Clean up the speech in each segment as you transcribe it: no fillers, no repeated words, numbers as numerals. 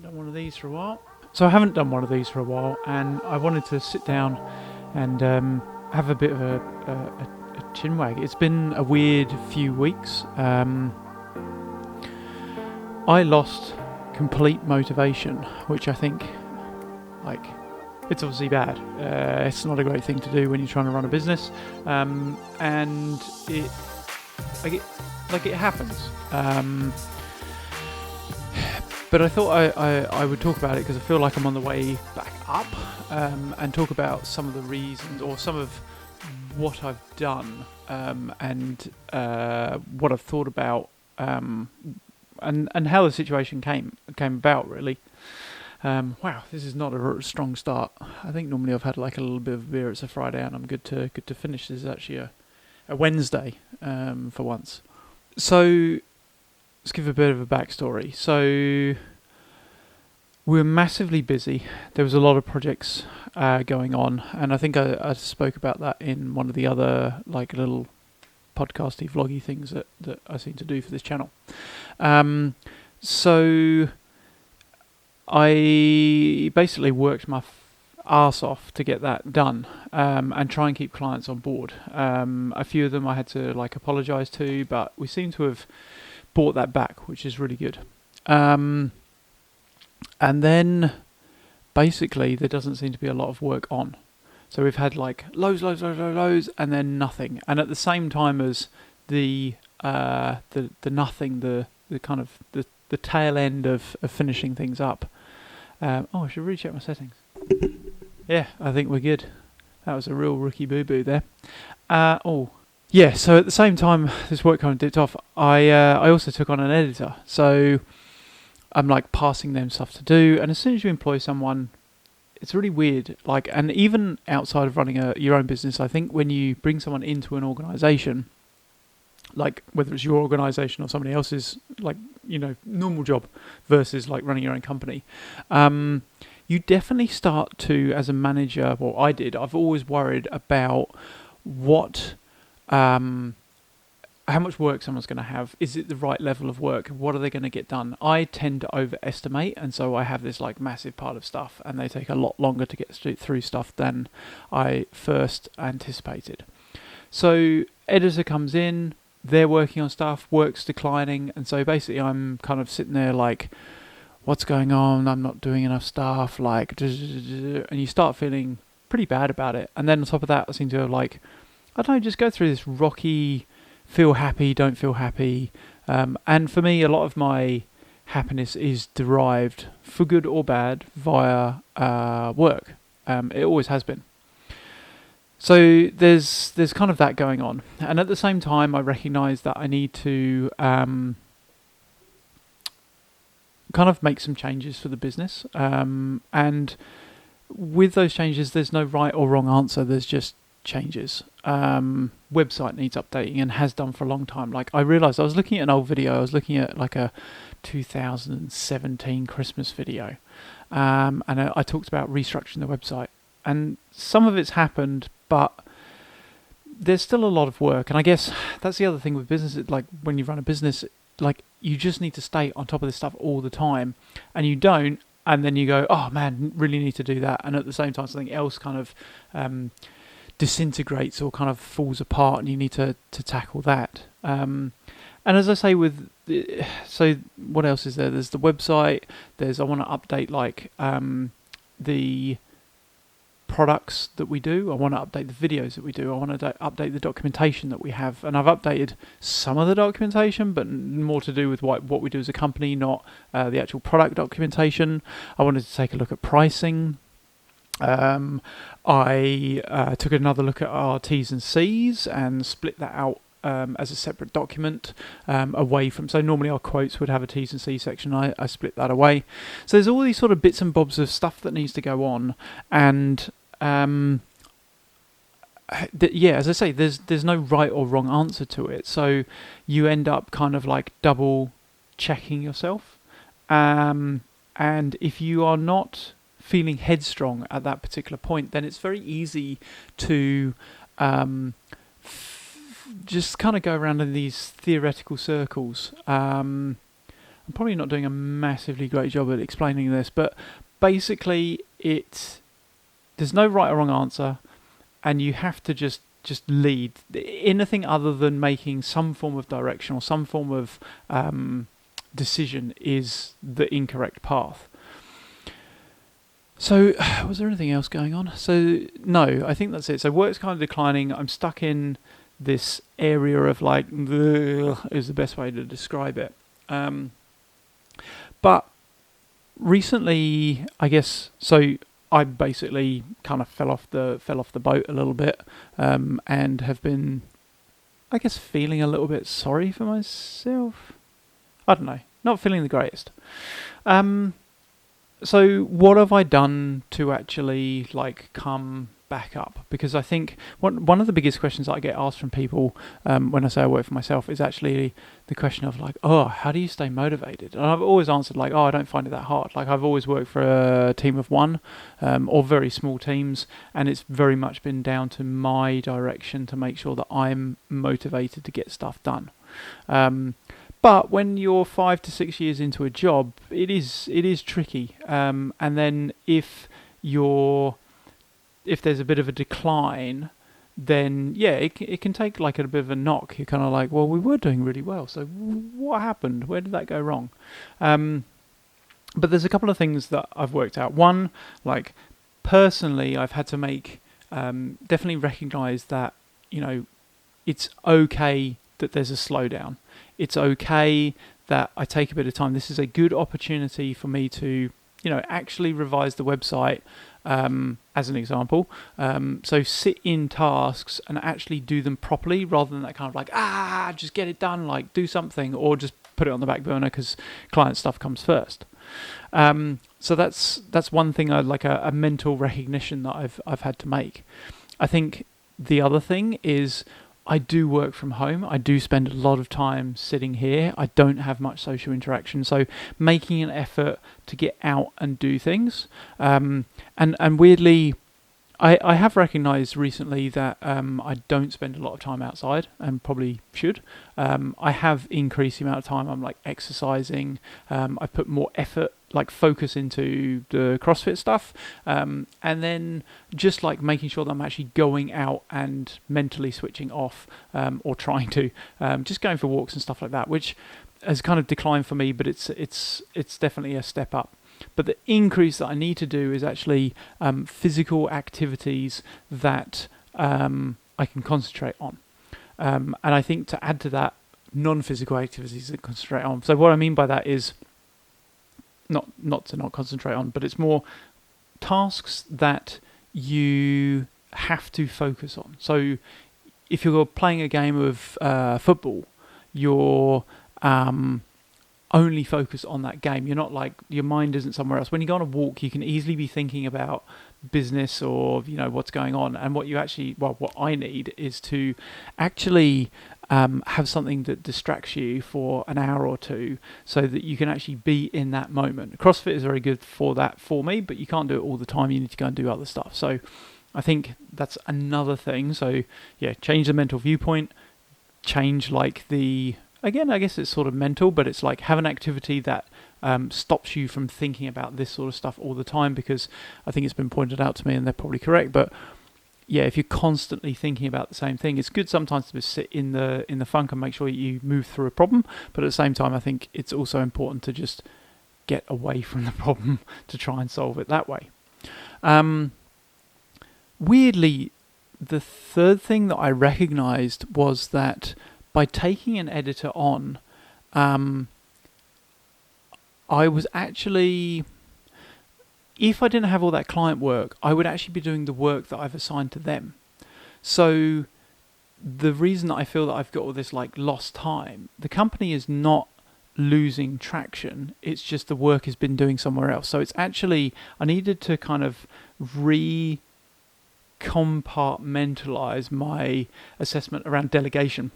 done one of these for a while. So I haven't done one of these for a while, and I wanted to sit down and have a bit of a chinwag. It's been a weird few weeks. I lost complete motivation, which I think, like, it's obviously bad. It's not a great thing to do when you're trying to run a business, and it happens. But I thought I would talk about it because I feel like I'm on the way back up, and talk about some of the reasons or some of what I've done, and what I've thought about, and how the situation came about, really. Wow, this is not a strong start. I think normally I've had like a little bit of beer. It's a Friday, and I'm good to finish. This is actually a Wednesday, for once. So let's give a bit of a backstory. So we were massively busy. There was a lot of projects going on, and I think I spoke about that in one of the other like little podcasty, vloggy things that I seem to do for this channel. So I basically worked my arse off to get that done, and try and keep clients on board. A few of them I had to like apologise to, but we seem to have brought that back, which is really good. And then basically there doesn't seem to be a lot of work on. So we've had like loads, and then nothing. And at the same time as the nothing, the kind of the tail end of finishing things up. I should recheck my settings. Yeah, I think we're good. That was a real rookie boo-boo there. Yeah, so at the same time this work kind of dipped off, I also took on an editor. So I'm like passing them stuff to do, and as soon as you employ someone, it's really weird. Like, and even outside of running your own business, I think when you bring someone into an organisation, like whether it's your organisation or somebody else's, like, you know, normal job versus like running your own company, you definitely start to, as a manager, well, I did, I've always worried about how much work someone's going to have. Is it the right level of work? What are they going to get done? I tend to overestimate, and so I have this like massive pile of stuff, and they take a lot longer to get through stuff than I first anticipated. So editor comes in, they're working on stuff, work's declining, and so basically I'm kind of sitting there like, what's going on? I'm not doing enough stuff, like, and you start feeling pretty bad about it. And then on top of that, I seem to have like, I don't know, just go through this rocky, feel happy, don't feel happy. And for me, a lot of my happiness is derived, for good or bad, via work. It always has been. So there's kind of that going on. And at the same time, I recognise that I need to kind of make some changes for the business. And with those changes, there's no right or wrong answer. There's just changes. Website needs updating and has done for a long time. Like, I realised I was looking at an old video. I was looking at like a 2017 Christmas video, and I talked about restructuring the website. And some of it's happened, but there's still a lot of work. And I guess that's the other thing with business. Like, when you run a business, like, you just need to stay on top of this stuff all the time, and you don't. And then you go, oh man, really need to do that. And at the same time, something else kind of disintegrates or kind of falls apart, and you need to tackle that. And as I say, so what else is there? There's the website. I want to update like the products that we do. I want to update the videos that we do. I want to update the documentation that we have. And I've updated some of the documentation, but more to do with what we do as a company, not the actual product documentation. I wanted to take a look at pricing. I took another look at our T's and C's and split that out as a separate document, away from, so normally our quotes would have a T's and C section. I split that away. So there's all these sort of bits and bobs of stuff that needs to go on, and as I say, there's no right or wrong answer to it. So you end up kind of like double checking yourself, and if you are not feeling headstrong at that particular point, then it's very easy to just kind of go around in these theoretical circles. I'm probably not doing a massively great job at explaining this, but basically there's no right or wrong answer, and you have to just lead. Anything other than making some form of direction or some form of decision is the incorrect path. So, was there anything else going on? So, no, I think that's it. So, work's kind of declining. I'm stuck in this area of like, is the best way to describe it. But recently, I guess, so I basically kind of fell off the boat a little bit, and have been, I guess, feeling a little bit sorry for myself. I don't know, not feeling the greatest. So what have I done to actually like come back up? Because I think one of the biggest questions that I get asked from people when I say I work for myself is actually the question of like, oh, how do you stay motivated? And I've always answered like, oh, I don't find it that hard. Like I've always worked for a team of one or very small teams, and it's very much been down to my direction to make sure that I'm motivated to get stuff done. But when you're 5 to 6 years into a job, it is tricky. And then if there's a bit of a decline, then yeah, it can take like a bit of a knock. You're kind of like, well, we were doing really well, so what happened? Where did that go wrong? But there's a couple of things that I've worked out. One, like personally, I've had to make definitely recognise that it's okay that there's a slowdown. It's okay that I take a bit of time. This is a good opportunity for me to, actually revise the website, as an example. So sit in tasks and actually do them properly rather than that kind of like, just get it done, like do something, or just put it on the back burner because client stuff comes first. So that's one thing I like a mental recognition that I've had to make. I think the other thing is I do work from home. I do spend a lot of time sitting here. I don't have much social interaction. So making an effort to get out and do things. And weirdly, I have recognised recently that I don't spend a lot of time outside and probably should. I have increased the amount of time I'm like exercising. I put more effort, like focus into the CrossFit stuff, and then just like making sure that I'm actually going out and mentally switching off, or trying to, just going for walks and stuff like that, which has kind of declined for me, but it's definitely a step up. But the increase that I need to do is actually physical activities that I can concentrate on, and I think to add to that, non-physical activities to concentrate on. So what I mean by that is not to not concentrate on, but it's more tasks that you have to focus on. So if you're playing a game of football, you're only focus on that game. You're not like, your mind isn't somewhere else. When you go on a walk, you can easily be thinking about business or what's going on. And what I need is to actually have something that distracts you for an hour or two so that you can actually be in that moment. CrossFit is very good for that for me, but you can't do it all the time. You need to go and do other stuff. So I think that's another thing. So yeah, change the mental viewpoint, change again, I guess it's sort of mental, but it's like have an activity that stops you from thinking about this sort of stuff all the time, because I think it's been pointed out to me, and they're probably correct, but yeah, if you're constantly thinking about the same thing, it's good sometimes to just sit in the funk and make sure you move through a problem. But at the same time, I think it's also important to just get away from the problem to try and solve it that way. Weirdly, the third thing that I recognized was that by taking an editor on, I was actually, if I didn't have all that client work, I would actually be doing the work that I've assigned to them. So the reason that I feel that I've got all this like lost time, the company is not losing traction. It's just the work has been doing somewhere else. So it's actually, I needed to kind of compartmentalize my assessment around delegation.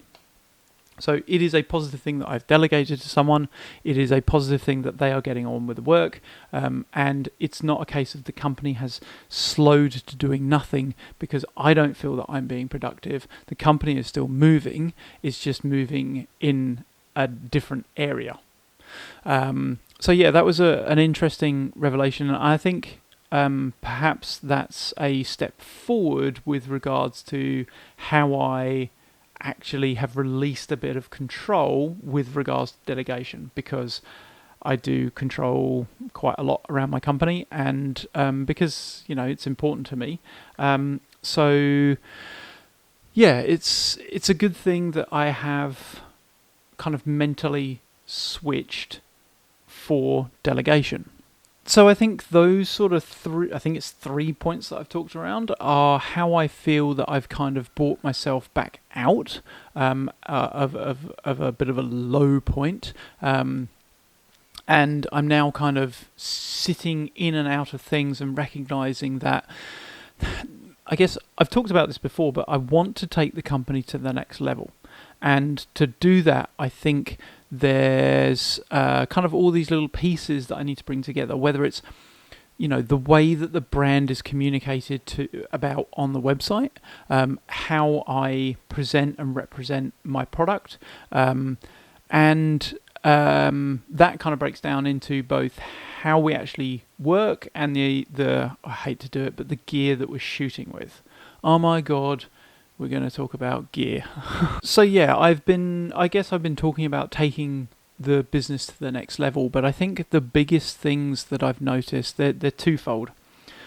So it is a positive thing that I've delegated to someone. It is a positive thing that they are getting on with the work. And it's not a case of the company has slowed to doing nothing because I don't feel that I'm being productive. The company is still moving. It's just moving in a different area. So yeah, that was an interesting revelation. And I think perhaps that's a step forward with regards to how I actually have released a bit of control with regards to delegation, because I do control quite a lot around my company, and because it's important to me. So yeah, it's a good thing that I have kind of mentally switched for delegation. So I think those sort of three points that I've talked around are how I feel that I've kind of brought myself back out of a bit of a low point. And I'm now kind of sitting in and out of things and recognizing that, I guess I've talked about this before, but I want to take the company to the next level. And to do that, I think there's kind of all these little pieces that I need to bring together, whether it's the way that the brand is communicated about on the website, how I present and represent my product, and that kind of breaks down into both how we actually work and the I hate to do it, but the gear that we're shooting with. Oh my God, we're going to talk about gear. So yeah, I've been talking about taking the business to the next level, but I think the biggest things that I've noticed, they're twofold.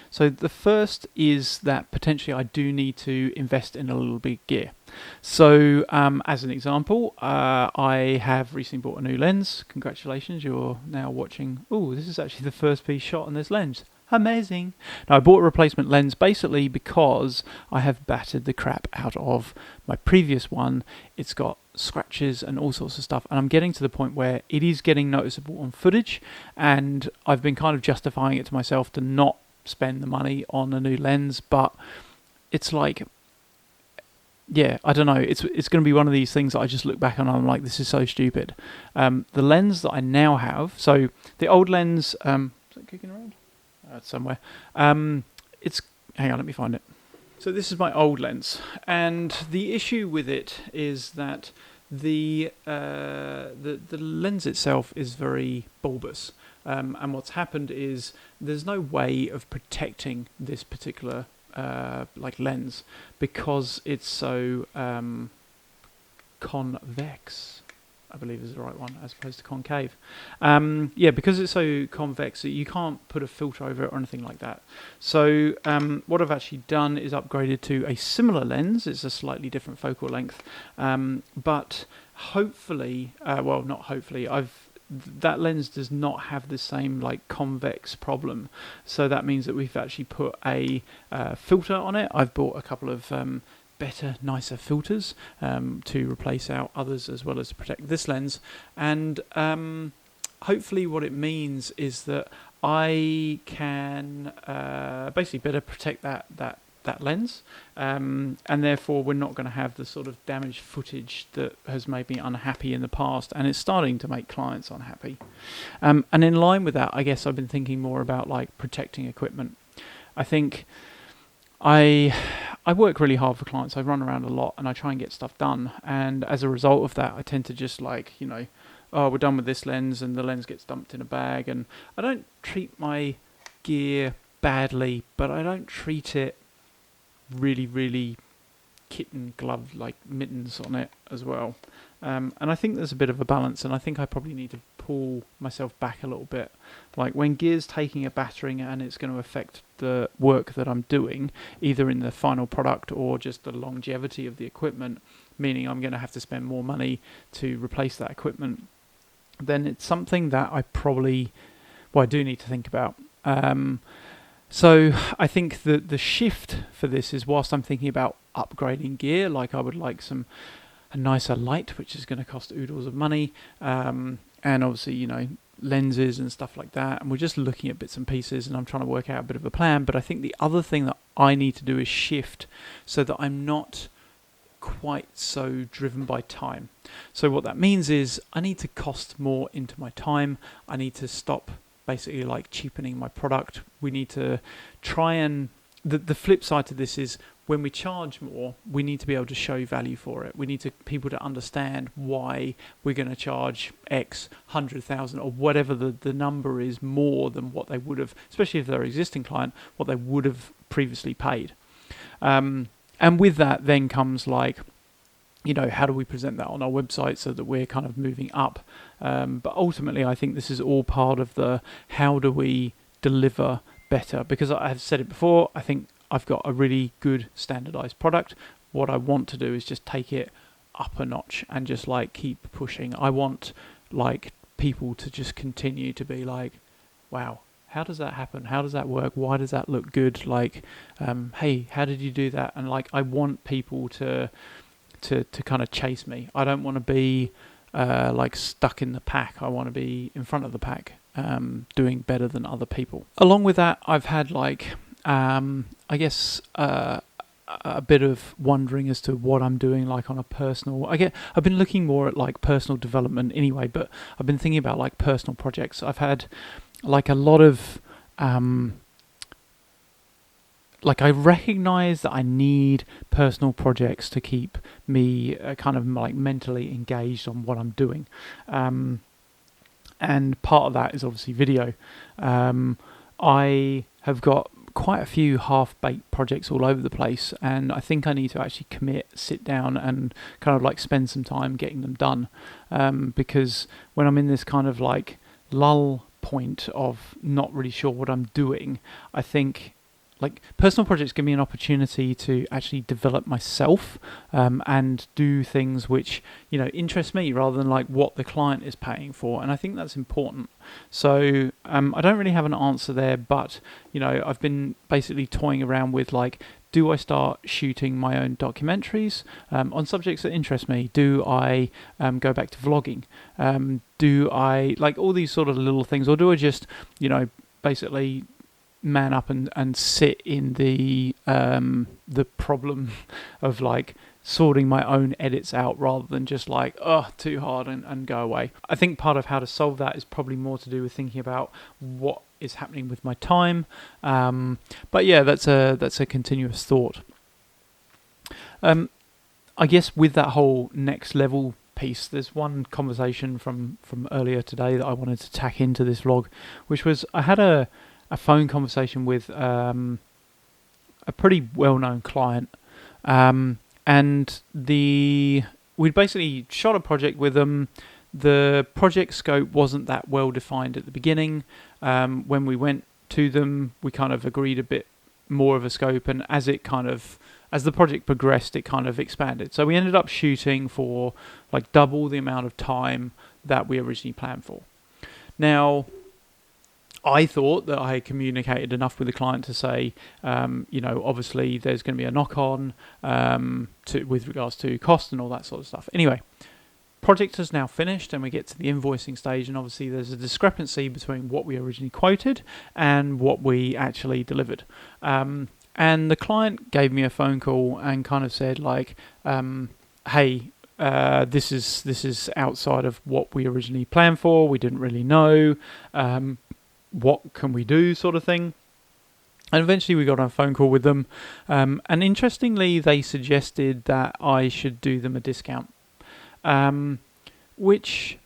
So the first is that potentially I do need to invest in a little bit of gear. So as an example, I have recently bought a new lens. Congratulations, you're now watching. Oh, this is actually the first piece shot on this lens. Amazing. Now I bought a replacement lens basically because I have battered the crap out of my previous one. It's got scratches and all sorts of stuff, and I'm getting to the point where it is getting noticeable on footage, and I've been kind of justifying it to myself to not spend the money on a new lens, but it's like, yeah, I don't know, it's going to be one of these things that I just look back on and I'm like, this is so stupid. The lens that I now have, so the old lens, is it kicking around? It's somewhere. It's, hang on, let me find it. So this is my old lens, and the issue with it is that the lens itself is very bulbous. And what's happened is there's no way of protecting this particular lens because it's so convex, I believe is the right one, as opposed to concave. Because it's so convex that you can't put a filter over it or anything like that. So what I've actually done is upgraded to a similar lens. It's a slightly different focal length, but hopefully, not hopefully, that lens does not have the same convex problem. So that means that we've actually put a filter on it. I've bought a couple of better, nicer filters to replace out others as well as to protect this lens. And hopefully what it means is that I can basically better protect that lens, and therefore we're not going to have the sort of damaged footage that has made me unhappy in the past, and it's starting to make clients unhappy. And in line with that, I guess I've been thinking more about protecting equipment. I think I work really hard for clients. I run around a lot and I try and get stuff done, and as a result of that I tend to just oh, we're done with this lens, and the lens gets dumped in a bag. And I don't treat my gear badly, but I don't treat it really, really kitten glove mittens on it as well. And I think there's a bit of a balance, and I think I probably need to pull myself back a little bit. When gear's taking a battering and it's going to affect the work that I'm doing, either in the final product or just the longevity of the equipment, meaning I'm going to have to spend more money to replace that equipment, then it's something that I do need to think about. So I think that the shift for this is, whilst I'm thinking about upgrading gear, I would like a nicer light, which is going to cost oodles of money, and obviously, lenses and stuff like that. And we're just looking at bits and pieces, and I'm trying to work out a bit of a plan. But I think the other thing that I need to do is shift so that I'm not quite so driven by time. So what that means is I need to cost more into my time. I need to stop basically cheapening my product. We need to try and the flip side to this is when we charge more, we need to be able to show value for it. We need people to understand why we're going to charge X 100,000 or whatever the number is more than what they would have, especially if they're an existing client, what they would have previously paid. And with that then comes like, how do we present that on our website so that we're kind of moving up? But ultimately, I think this is all part of the how do we deliver better? Because I have said it before, I think I've got a really good standardized product. What I want to do is just take it up a notch and just like keep pushing. I want like people to just continue to be like, wow, how does that happen? How does that work? Why does that look good? Like, hey, how did you do that? And like, I want people to kind of chase me. I don't want to be like stuck in the pack. I want to be in front of the pack, doing better than other people. Along with that, I've had like, I guess, a bit of wondering as to what I'm doing like on a personal. I've been looking more at like personal development anyway, but I've been thinking about like personal projects. I've had like a lot of like I recognize that I need personal projects to keep me kind of like mentally engaged on what I'm doing. And part of that is obviously video. I have got quite a few half-baked projects all over the place, and I think I need to actually sit down and kind of like spend some time getting them done. Because when I'm in this kind of like lull point of not really sure what I'm doing, I think like personal projects give me an opportunity to actually develop myself, and do things which interest me rather than like what the client is paying for, and I think that's important. So I don't really have an answer there, but I've been basically toying around with like, do I start shooting my own documentaries on subjects that interest me? Do I go back to vlogging? Do I like all these sort of little things, or do I just basically man up and sit in the problem of like sorting my own edits out rather than just like too hard and go away. I think part of how to solve that is probably more to do with thinking about what is happening with my time. But yeah, that's a continuous thought. I guess with that whole next level piece, there's one conversation from earlier today that I wanted to tack into this vlog, which was I had a phone conversation with a pretty well-known client, and we'd basically shot a project with them. The project scope wasn't that well defined at the beginning. When we went to them, we kind of agreed a bit more of a scope, and as the project progressed, it kind of expanded. So we ended up shooting for like double the amount of time that we originally planned for. Now, I thought that I had communicated enough with the client to say, obviously there's going to be a knock-on with regards to cost and all that sort of stuff. Anyway, project is now finished and we get to the invoicing stage, and obviously there's a discrepancy between what we originally quoted and what we actually delivered. And the client gave me a phone call and kind of said like, hey, this is outside of what we originally planned for. We didn't really know. What can we do, sort of thing. And eventually we got on a phone call with them, and interestingly they suggested that I should do them a discount, which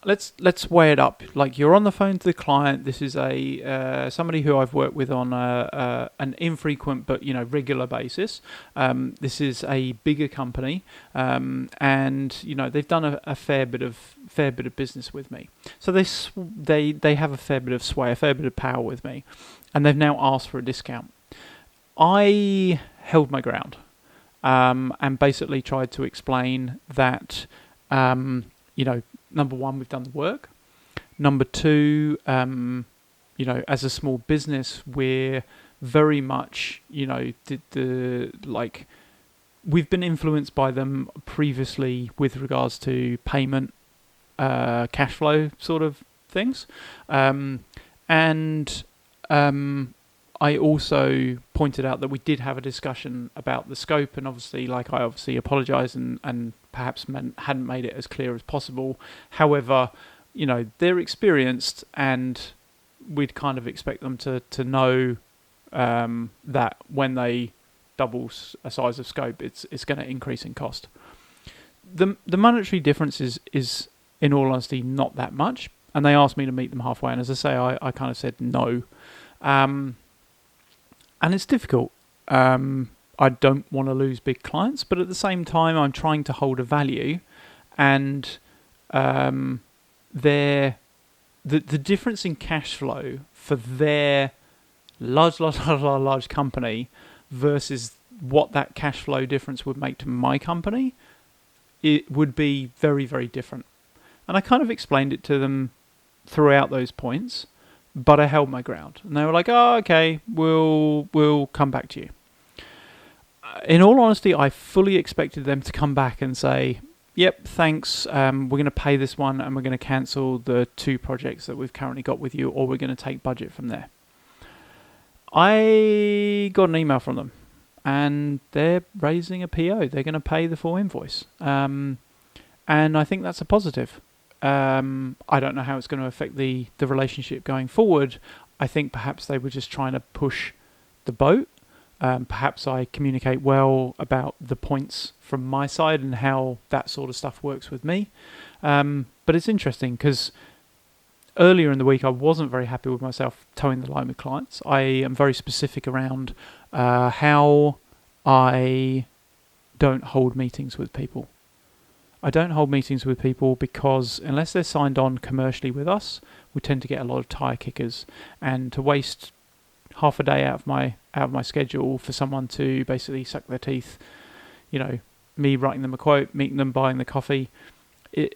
let's weigh it up. Like, you're on the phone to the client. This is somebody who I've worked with on an infrequent but regular basis. This is a bigger company, and they've done a fair bit of business with me. So they have a fair bit of sway, a fair bit of power with me, and they've now asked for a discount. I held my ground, and basically tried to explain that number one, we've done the work. Number two, as a small business, we're very much, we've been influenced by them previously with regards to payment, cash flow sort of things. I also pointed out that we did have a discussion about the scope, and obviously, I apologise and perhaps hadn't made it as clear as possible. However, they're experienced, and we'd kind of expect them to know that when they double a size of scope, it's going to increase in cost. The monetary difference is in all honesty not that much, and they asked me to meet them halfway, and as I say, I kind of said no, and it's difficult. I don't want to lose big clients, but at the same time, I'm trying to hold a value, and the difference in cash flow for their large company versus what that cash flow difference would make to my company, it would be very, very different. And I kind of explained it to them throughout those points, but I held my ground. And they were like, oh, okay, we'll come back to you. In all honesty, I fully expected them to come back and say, yep, thanks, we're going to pay this one and we're going to cancel the 2 projects that we've currently got with you, or we're going to take budget from there. I got an email from them, and they're raising a PO. They're going to pay the full invoice. And I think that's a positive. I don't know how it's going to affect the relationship going forward. I think perhaps they were just trying to push the boat. Perhaps I communicate well about the points from my side and how that sort of stuff works with me. But it's interesting because earlier in the week I wasn't very happy with myself towing the line with clients. I am very specific around how I don't hold meetings with people. I don't hold meetings with people because unless they're signed on commercially with us, we tend to get a lot of tire kickers, and to waste half a day out of my schedule for someone to basically suck their teeth, me writing them a quote, meeting them, buying the coffee.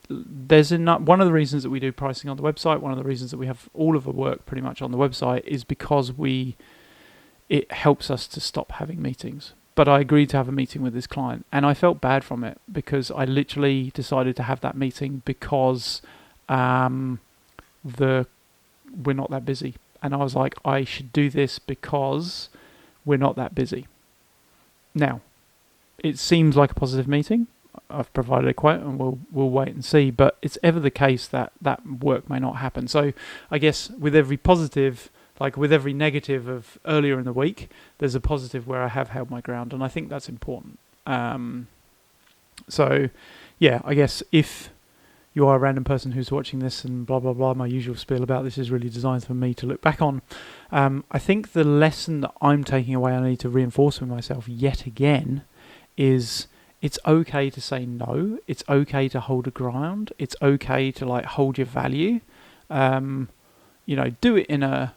There's enough. One of the reasons that we do pricing on the website, one of the reasons that we have all of the work pretty much on the website, is because it helps us to stop having meetings. But I agreed to have a meeting with this client, and I felt bad from it because I literally decided to have that meeting because we're not that busy. And I was like, I should do this because we're not that busy. Now, it seems like a positive meeting. I've provided a quote, and we'll wait and see. But it's ever the case that work may not happen. So I guess with every positive, like with every negative of earlier in the week, there's a positive where I have held my ground, and I think that's important. So, yeah, I guess if you are a random person who's watching this and blah, blah, blah, my usual spiel about this is really designed for me to look back on. I think the lesson that I'm taking away, I need to reinforce with myself yet again, is it's okay to say no. It's okay to hold a ground. It's okay to hold your value. Do it in a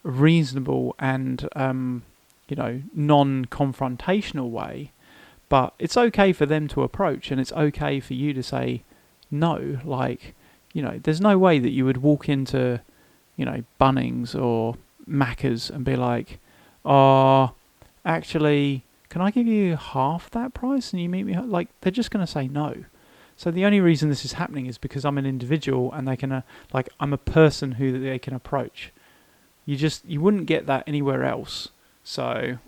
reasonable and non-confrontational way, but it's okay for them to approach, and it's okay for you to say no. There's no way that you would walk into Bunnings or Macca's and be like, oh, actually, can I give you half that price and you meet me? They're just going to say no. So the only reason this is happening is because I'm an individual and they can I'm a person who they can approach. You wouldn't get that anywhere else. So,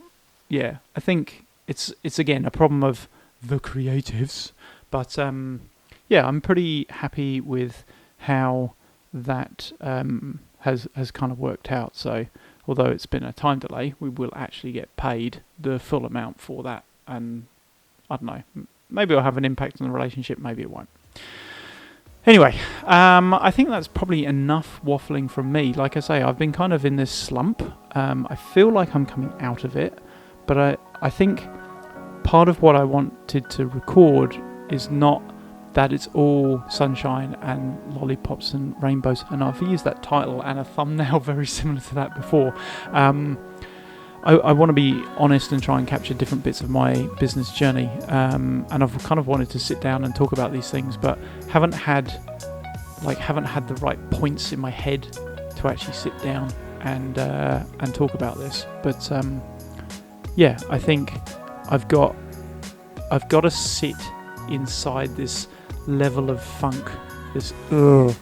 yeah, I think it's again a problem of the creatives. But yeah, I'm pretty happy with how that has kind of worked out. So, although it's been a time delay, we will actually get paid the full amount for that. And I don't know, maybe it'll have an impact on the relationship, maybe it won't. Anyway, I think that's probably enough waffling from me. Like I say, I've been kind of in this slump. I feel like I'm coming out of it, but I think part of what I wanted to record is not that it's all sunshine and lollipops and rainbows, and I've used that title and a thumbnail very similar to that before. I want to be honest and try and capture different bits of my business journey, and I've kind of wanted to sit down and talk about these things, but haven't had the right points in my head to actually sit down and talk about this. But yeah, I think I've got to sit inside this level of funk, this for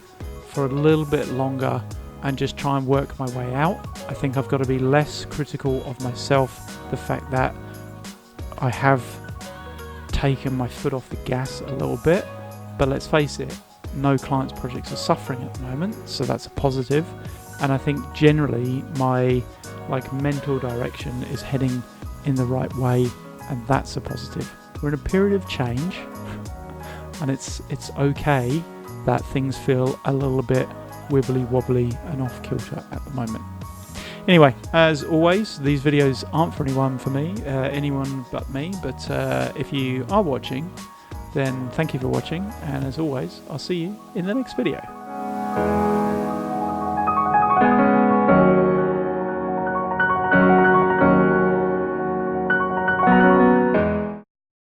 a little bit longer, and just try and work my way out. I think I've got to be less critical of myself, the fact that I have taken my foot off the gas a little bit, but let's face it, no clients' projects are suffering at the moment, so that's a positive. And I think generally my like mental direction is heading in the right way, and that's a positive. We're in a period of change, and it's okay that things feel a little bit wibbly wobbly and off kilter at the moment. Anyway, as always, these videos aren't for anyone but me, but if you are watching, then thank you for watching, and as always, I'll see you in the next video.